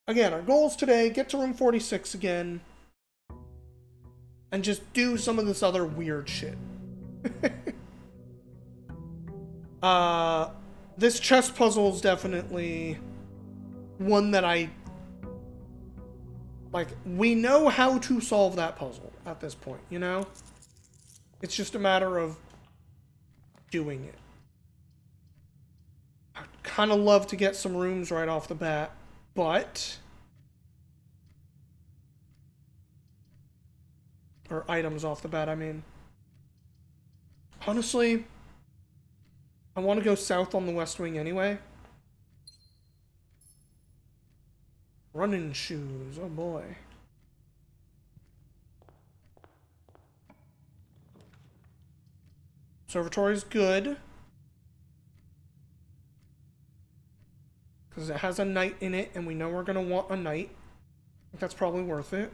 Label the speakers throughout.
Speaker 1: Again, our goals today, get to room 46 again. And just do some of this other weird shit. This chess puzzle is definitely one that like, we know how to solve that puzzle at this point, you know? It's just a matter of doing it. I'd kind of love to get some rooms right off the bat, but... Or items off the bat, I mean. Honestly, I want to go south on the West Wing anyway. Running shoes, oh boy. Observatory's good. Because it has a knight in it, and we know we're going to want a knight. I think that's probably worth it.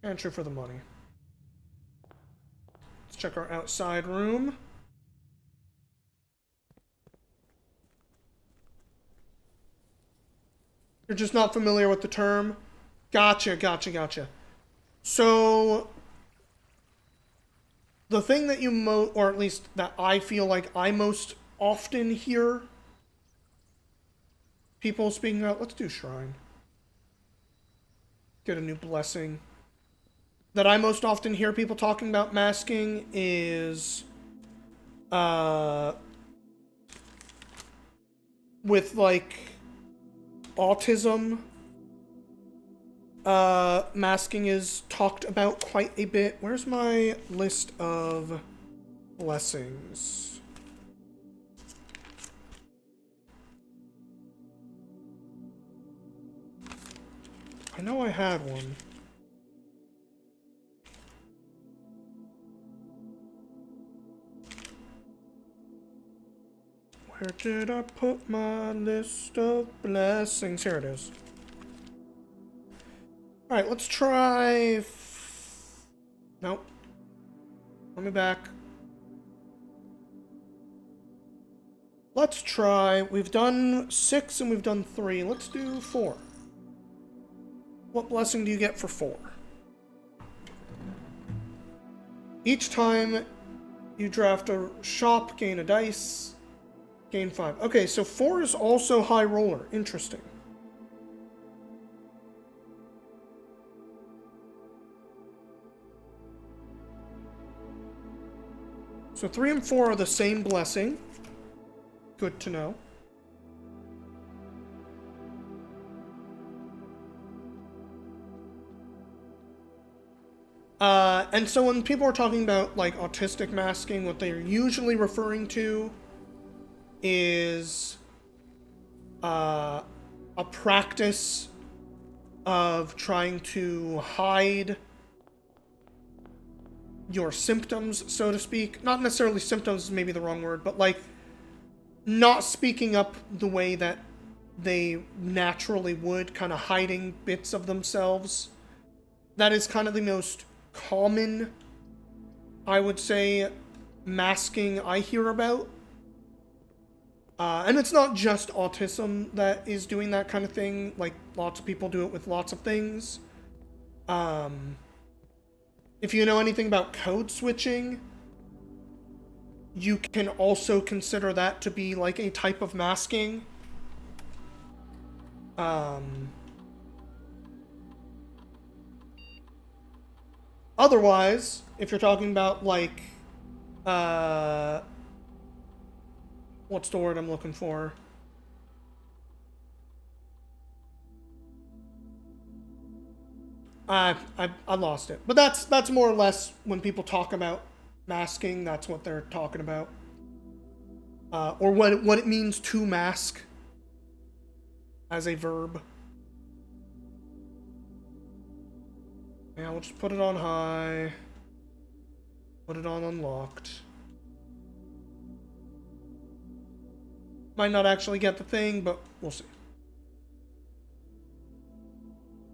Speaker 1: Entry for the money. Let's check our outside room. You're just not familiar with the term? Gotcha. So, the thing that you or at least that I feel like I most often hear people speaking about, let's do shrine. Get a new blessing. That I most often hear people talking about masking is with like autism. Masking is talked about quite a bit. Where's my list of blessings? I know I had one. Where did I put my list of blessings? Here it is. Alright, let's try... Nope. Let me back. Let's try... We've done 6 and we've done 3. Let's do 4. What blessing do you get for 4? Each time you draft a shop, gain a dice... Gain 5. Okay, so 4 is also high roller. Interesting. So 3 and 4 are the same blessing. Good to know. And so when people are talking about, like, autistic masking, what they're usually referring to is a practice of trying to hide your symptoms, so to speak. Not necessarily symptoms is maybe the wrong word, but like not speaking up the way that they naturally would, kind of hiding bits of themselves. That is kind of the most common, I would say, masking I hear about. And it's not just autism that is doing that kind of thing. Like, lots of people do it with lots of things. If you know anything about code switching, you can also consider that to be like a type of masking. Otherwise, if you're talking about like, what's the word I'm looking for? I lost it. But that's more or less when people talk about masking, that's what they're talking about. Or what it means to mask as a verb. Yeah, we'll just put it on high. Put it on unlocked. Might not actually get the thing, but we'll see.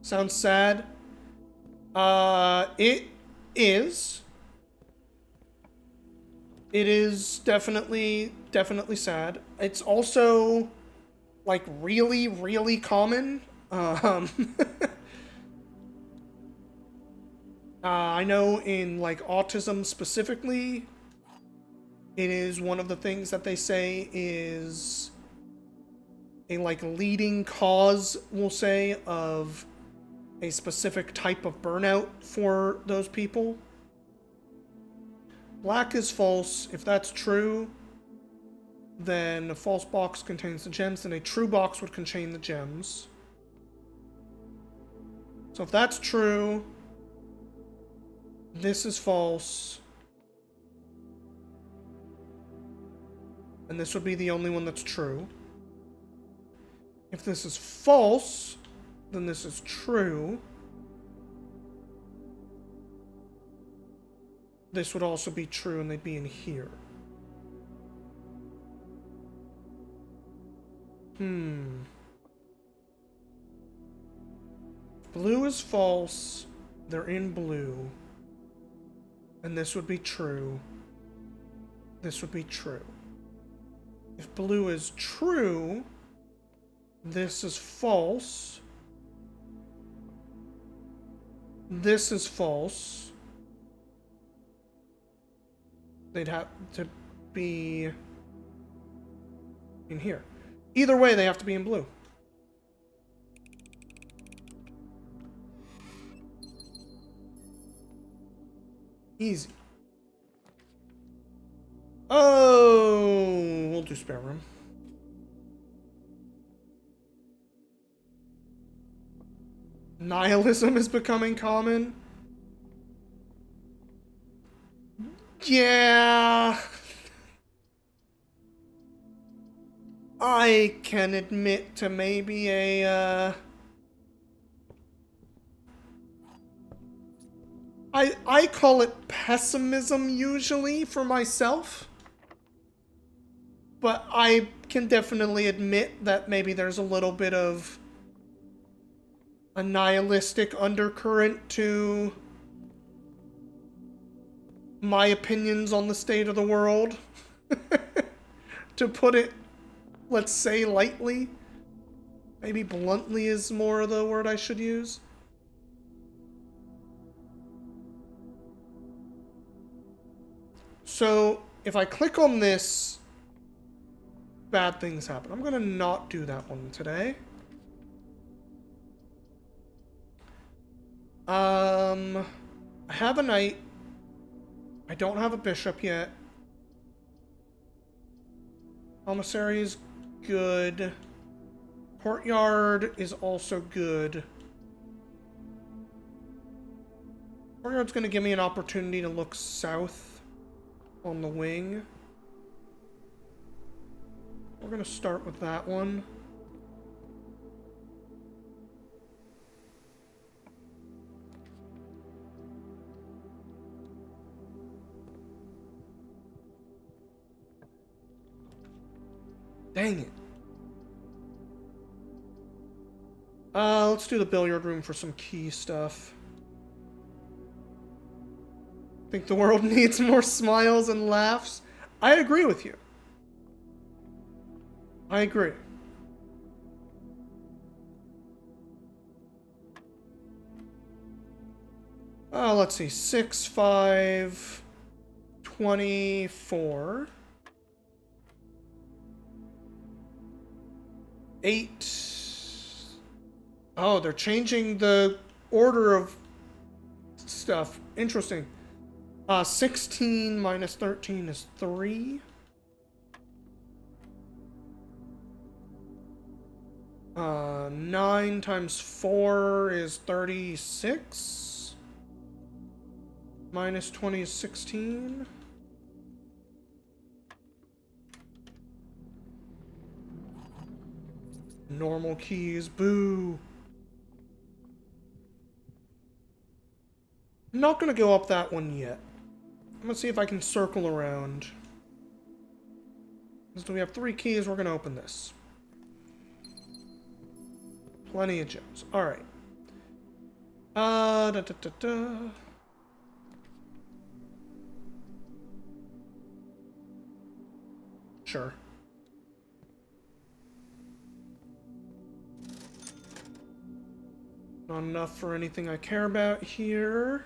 Speaker 1: Sounds sad. It is. It is definitely sad. It's also, like, really, really common. I know in, like, autism specifically, it is one of the things that they say is a, like, leading cause, we'll say, of a specific type of burnout for those people. Black is false. If that's true, then a false box contains the gems, and a true box would contain the gems. So if that's true, this is false. And this would be the only one that's true. If this is false, then this is true. This would also be true, and they'd be in here. Blue is false. They're in blue. And this would be true. This would be true. If blue is true, this is false. This is false. They'd have to be in here. Either way, they have to be in blue. Easy. Oh, we'll do spare room. Nihilism is becoming common. Yeah. I can admit to maybe a, I call it pessimism usually for myself. But I can definitely admit that maybe there's a little bit of a nihilistic undercurrent to my opinions on the state of the world. To put it, let's say, lightly. Maybe bluntly is more the word I should use. So, if I click on this, bad things happen. I'm gonna not do that one today. I have a knight. I don't have a bishop yet. Commissary is good. Courtyard is also good. Courtyard's gonna give me an opportunity to look south on the wing. We're gonna start with that one. Dang it. Let's do the billiard room for some key stuff. Think the world needs more smiles and laughs? I agree with you. I agree. Let's see. 6, 5, 24. 8. Oh, they're changing the order of stuff. Interesting. 16 minus 13 is 3. 9 times 4 is 36. Minus 20 is 16. Normal keys, boo. I'm not gonna go up that one yet. I'm gonna see if I can circle around. Since we have 3 keys, we're gonna open this. Plenty of gems. Alright. Da, da, da, da. Sure. Not enough for anything I care about here.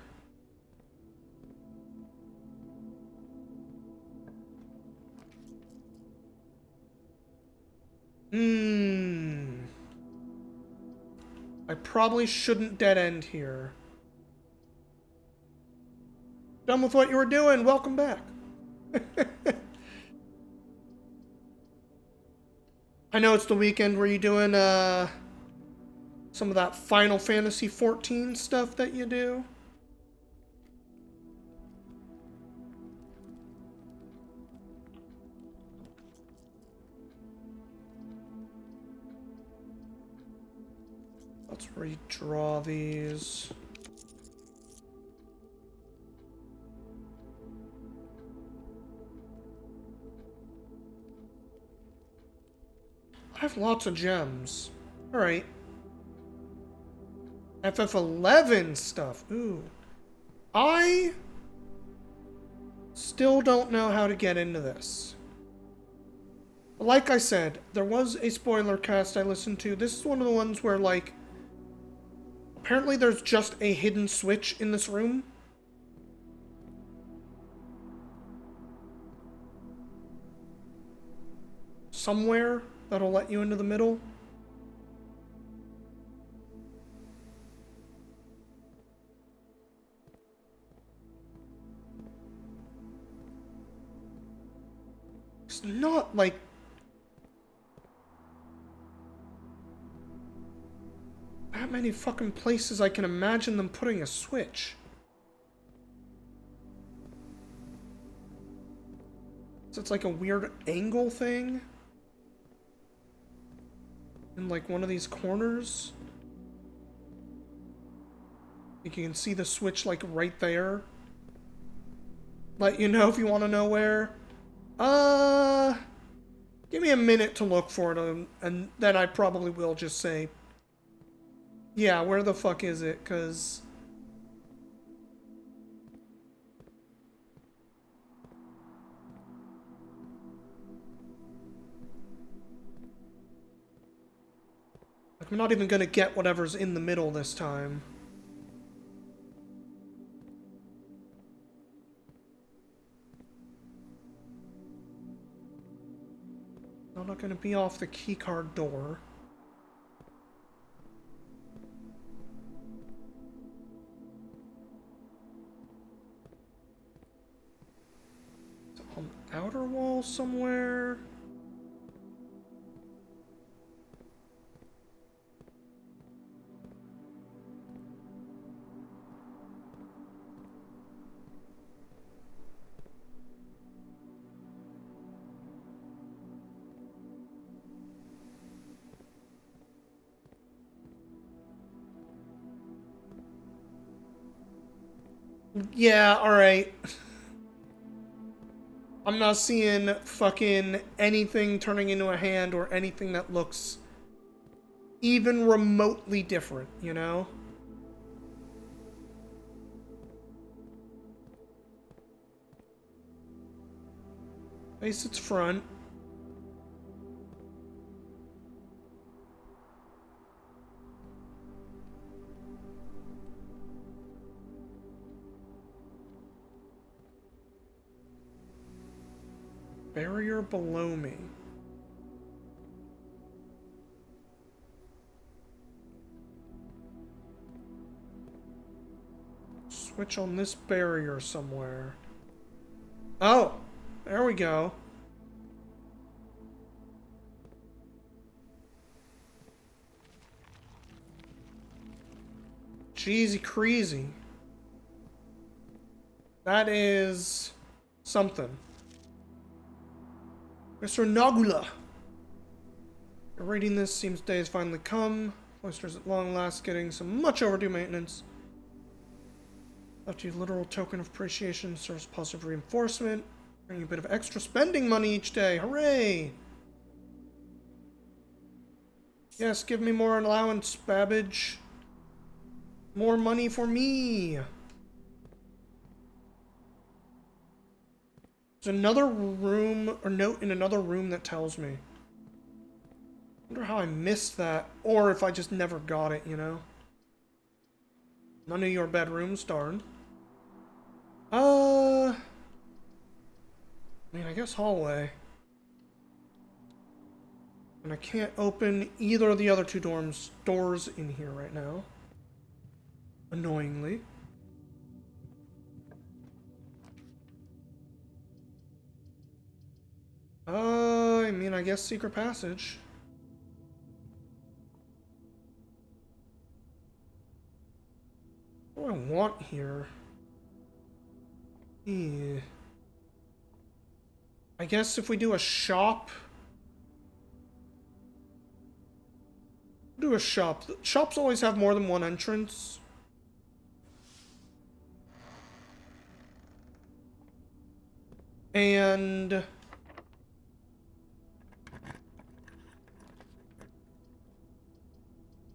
Speaker 1: I probably shouldn't dead end here. Done with what you were doing. Welcome back. I know it's the weekend. Were you doing some of that Final Fantasy XIV stuff that you do? Let's redraw these. I have lots of gems. Alright. FF11 stuff. Ooh. I still don't know how to get into this. Like I said, there was a spoiler cast I listened to. This is one of the ones where, like, apparently there's just a hidden switch in this room. Somewhere that'll let you into the middle. It's not like that many fucking places I can imagine them putting a switch. So it's like a weird angle thing in like one of these corners. Like you can see the switch like right there. Let you know if you want to know where. Give me a minute to look for it, and then I probably will just say, yeah, where the fuck is it? Because I'm not even gonna get whatever's in the middle this time. I'm not gonna be off the keycard door. Is it on the outer wall somewhere? Yeah, alright. I'm not seeing fucking anything turning into a hand or anything that looks even remotely different, you know? Face its front. Barrier below me. Switch on this barrier somewhere. Oh, there we go. Jeezy crazy. That is something. Mr. Nagula. Reading this, seems day has finally come. Cloister's at long last getting some much overdue maintenance. Left you a literal token of appreciation, serves positive reinforcement. Bringing a bit of extra spending money each day. Hooray! Yes, give me more allowance, Babbage. More money for me. There's another room, or note in another room that tells me. Wonder how I missed that, or if I just never got it, you know? None of your bedrooms, darn. I mean, I guess hallway. And I can't open either of the other two doors in here right now. Annoyingly. I mean, I guess secret passage. What do I want here? Yeah. I guess if we do a shop... Do a shop. Shops always have more than one entrance. And...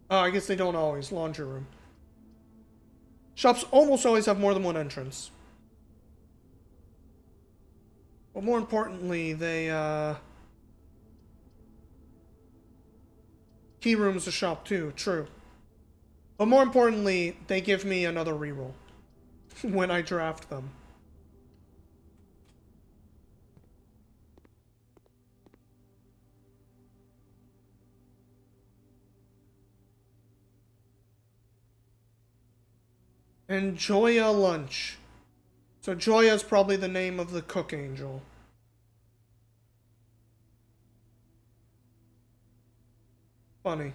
Speaker 1: Oh, I guess they don't always. Laundry room. Shops almost always have more than one entrance. But more importantly, they, Key room's a shop too, true. But more importantly, they give me another reroll when I draft them. And Joya lunch. So Joya is probably the name of the cook angel. Funny.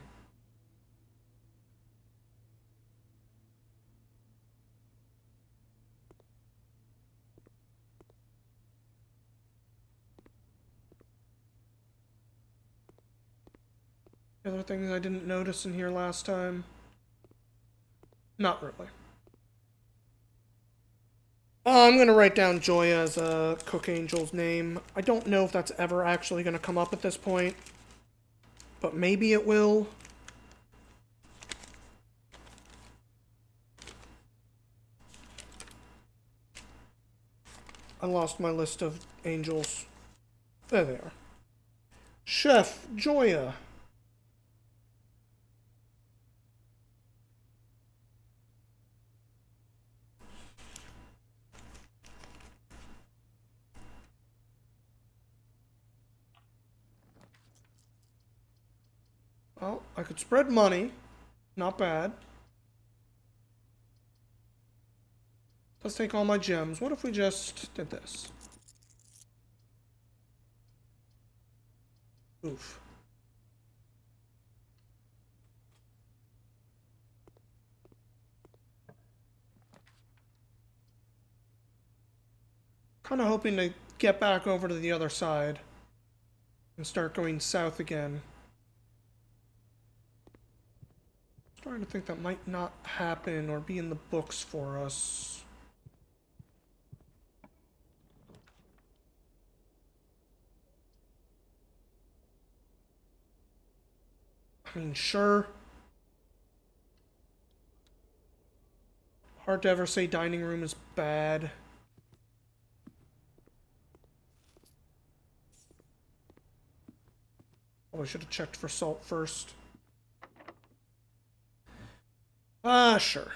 Speaker 1: Other things I didn't notice in here last time? Not really. I'm gonna write down Joya as a cook angel's name. I don't know if that's ever actually gonna come up at this point, but maybe it will. I lost my list of angels. There they are. Chef Joya. Well, I could spread money. Not bad. Let's take all my gems. What if we just did this? Oof. Kind of hoping to get back over to the other side and start going south again. Starting to think that might not happen or be in the books for us. I mean, sure. Hard to ever say dining room is bad. Oh, I should have checked for salt first. Sure.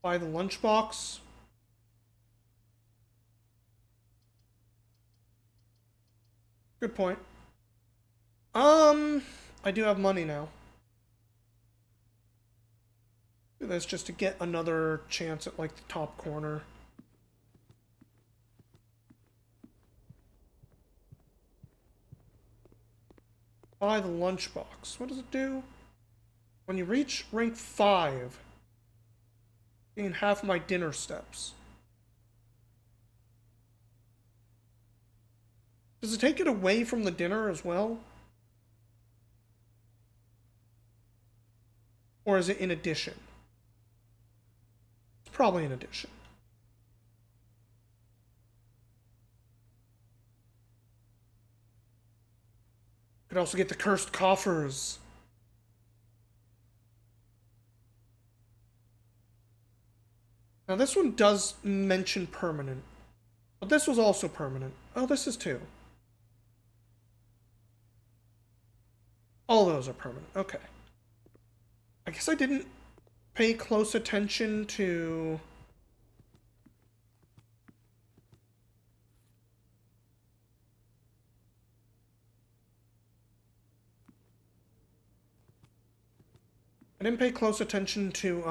Speaker 1: Buy the lunchbox. Good point. I do have money now. Do this just to get another chance at, like, the top corner. Buy the lunchbox. What does it do? When you reach rank 5, gain half my dinner steps. Does it take it away from the dinner as well? Or is it in addition? It's probably in addition. Could also get the cursed coffers. Now this one does mention permanent. But this was also permanent. Oh, this is too. All those are permanent. Okay. I guess I didn't pay close attention to... I didn't pay close attention to,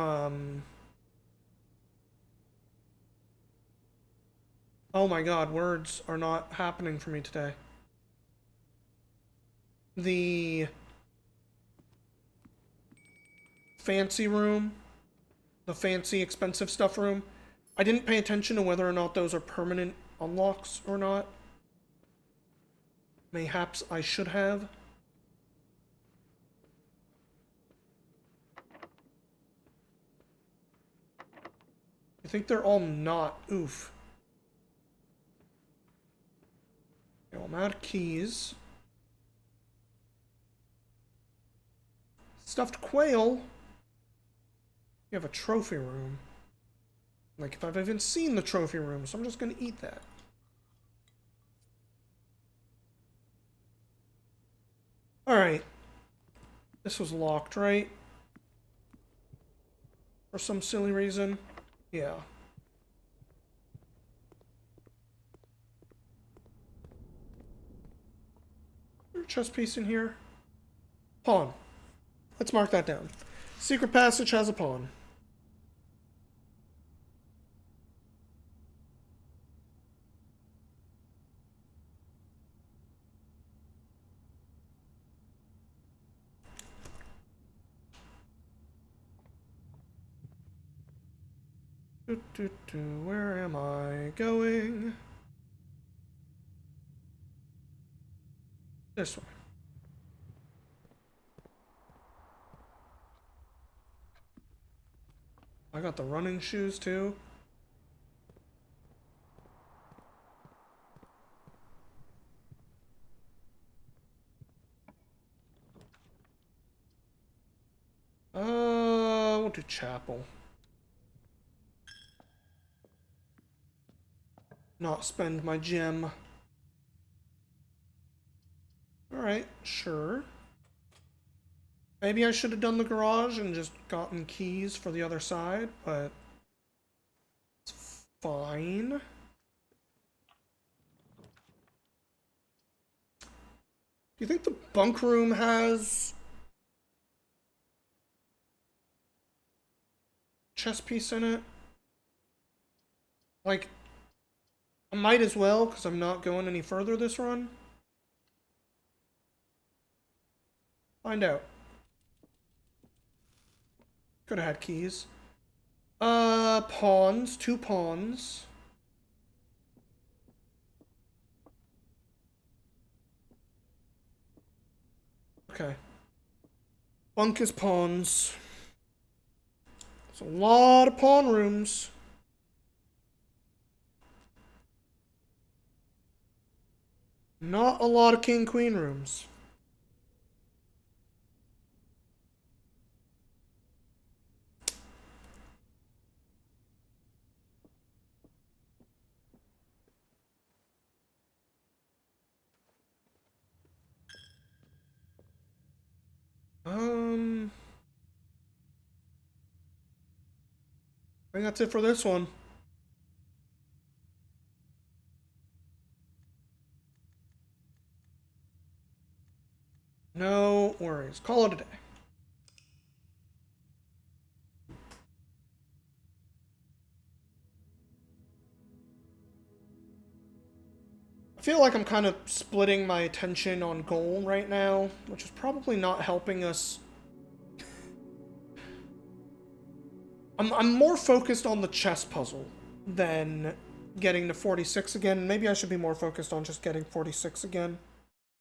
Speaker 1: oh my god, words are not happening for me today. The fancy room, the fancy expensive stuff room. I didn't pay attention to whether or not those are permanent unlocks or not. Mayhaps I should have. I think they're all not. Oof. Okay, well, I'm out of keys. Stuffed quail. You have a trophy room. Like, if I've even seen the trophy room, so I'm just gonna eat that. Alright. This was locked, right? For some silly reason. Yeah. Is there a chest piece in here? Pawn. Let's mark that down. Secret passage has a pawn. Where am I going? This way. I got the running shoes too. We'll do chapel. Not spend my gem. Alright, sure. Maybe I should have done the garage and just gotten keys for the other side, but it's fine. Do you think the bunk room has chess piece in it? Like, I might as well, because I'm not going any further this run. Find out. Could have had keys. Pawns. 2 pawns. Okay. Bunk is pawns. There's a lot of pawn rooms. Not a lot of king-queen rooms. I think that's it for this one. No worries. Call it a day. I feel like I'm kind of splitting my attention on goal right now, which is probably not helping us. I'm more focused on the chess puzzle than getting to 46 again. Maybe I should be more focused on just getting 46 again.